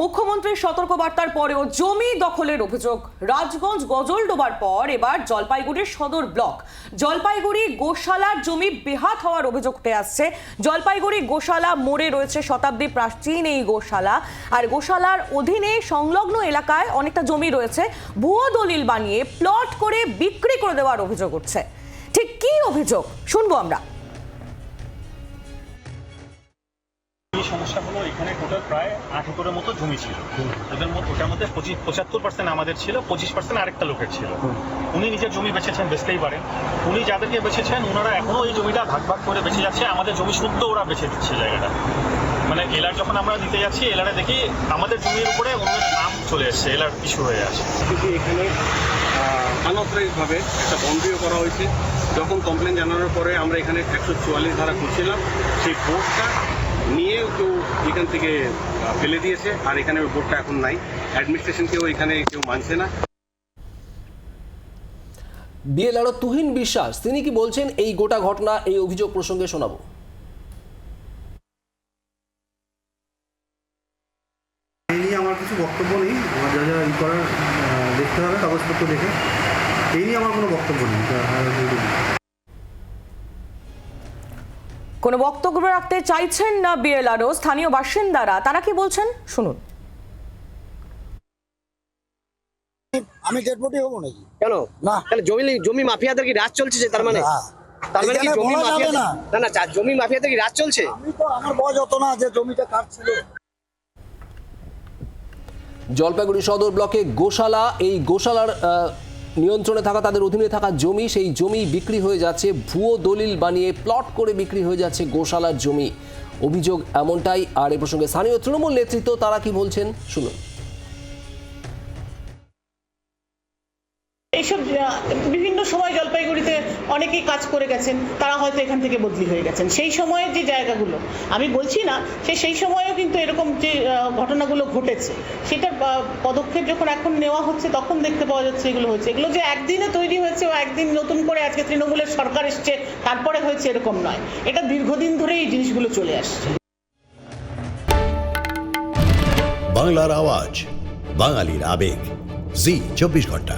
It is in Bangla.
মুখ্যমন্ত্রীর সতর্কবার্তার পরেও জমি দখলের অভিযোগ। রাজগঞ্জ গজলডোবার পর এবার জলপাইগুড়ির সদর ব্লক জলপাইগুড়ি গোশালার জমি বেহাত হওয়ার অভিযোগ উঠে আসছে। জলপাইগুড়ি গোশালা মোড়ে রয়েছে শতাব্দী প্রাচীন এই গোশালা, আর গোশালার অধীনে সংলগ্ন এলাকায় অনেকটা জমি রয়েছে। ভুয়ো দলিল বানিয়ে প্লট করে বিক্রি করে দেওয়ার অভিযোগ উঠছে। ঠিক কি অভিযোগ শুনবো আমরা। সমস্যা হলো এখানে টোটাল প্রায় 8 একরের মতো জমি ছিল। ওটার মধ্যে 75% আমাদের ছিল, 25% আরেকটা লোকের ছিল। উনি নিজের জমি বেচেছেন, বেচতেই পারেন। উনি যাদেরকে বেচেছেন ওনারা এখনো এই জমিটা ভাগ ভাগ করে বেঁচে যাচ্ছে। আমাদের জমি শুদ্ধ ওরা বেঁচে দিচ্ছে জায়গাটা। মানে এলার যখন আমরা দিতে যাচ্ছি, এলারে দেখি আমাদের জমির উপরে অন্যের নাম চলে এসছে, এলার ইস্যু হয়ে আছে। কিন্তু এখানে অনথরাইজভাবে একটা বন্ডিও করা হয়েছে। যখন কমপ্লেন জানানোর পরে আমরা এখানে 144 ধারা করছিলাম, সেই বোর্ডটা নিয়ে কেউ এখান থেকে ফেলে দিয়েছে, আর এখানে ওই বোর্ডটা এখন নাই। অ্যাডমিনিস্ট্রেশনকেও এখানে কেউ মানছে না। বিএলআরও তুহিন বিশ্বাস তিনি কি বলছেন এই গোটা ঘটনা, এই অভিযোগ প্রসঙ্গে শোনাবো। এই নিয়ে আমার কিছু বক্তব্য নেই। আমার যা যা ই করার দেখতে হবে কাগজপত্র দেখে, এই নিয়ে আমার কোনো বক্তব্য নেই। কোনো বক্তব্য রাখতে চাইছেন না বিএলআরও। স্থানীয় বাসিন্দারা তারা কি বলছেন শুনুন। আমি ডেড বডি হবো নাকি? কেন না, তাহলে জমি মাফিয়াদের কি রাজ চলছে? তার মানে কি জমি মাফিয়া না জমি মাফিয়াদের কি রাজ চলছে? আমি তো, আমার বয়স হতো না যে জমিটা কাটছিল। জলপাইগুড়ি সদর ব্লকে গোশালা, এই গোশালার নিয়ন্ত্রণে থাকা, তাদের অধীনে থাকা জমি, সেই জমি বিক্রি হয়ে যাচ্ছে। ভুয়ো দলিল বানিয়ে প্লট করে বিক্রি হয়ে যাচ্ছে গোশালার জমি। অভিযোগ এমনটাই। আর এ প্রসঙ্গে স্থানীয় তৃণমূল নেতৃত্ব তারা কি বলছেন শুনুন। এইসব বিভিন্ন সময় জলপাইগুড়িতে অনেকেই কাজ করে গেছেন, তারা হয়তো এখান থেকে বদলি হয়ে গেছেন। সেই সময়ের যে জায়গাগুলো আমি বলছি না, সেই সময়েও কিন্তু এরকম যে ঘটনাগুলো ঘটেছে, সেটার পদক্ষেপ যখন এখন নেওয়া হচ্ছে তখন দেখতে পাওয়া যাচ্ছে এগুলো হচ্ছে। এগুলো যে একদিনে তৈরি হয়েছে ও একদিন নতুন করে আজকে তৃণমূলের সরকার এসছে তারপরে হয়েছে এরকম নয়। এটা দীর্ঘদিন ধরে এই জিনিসগুলো চলে আসছে। বাংলার আওয়াজ, বাঙালির আবেগ, জি 24 ঘন্টা।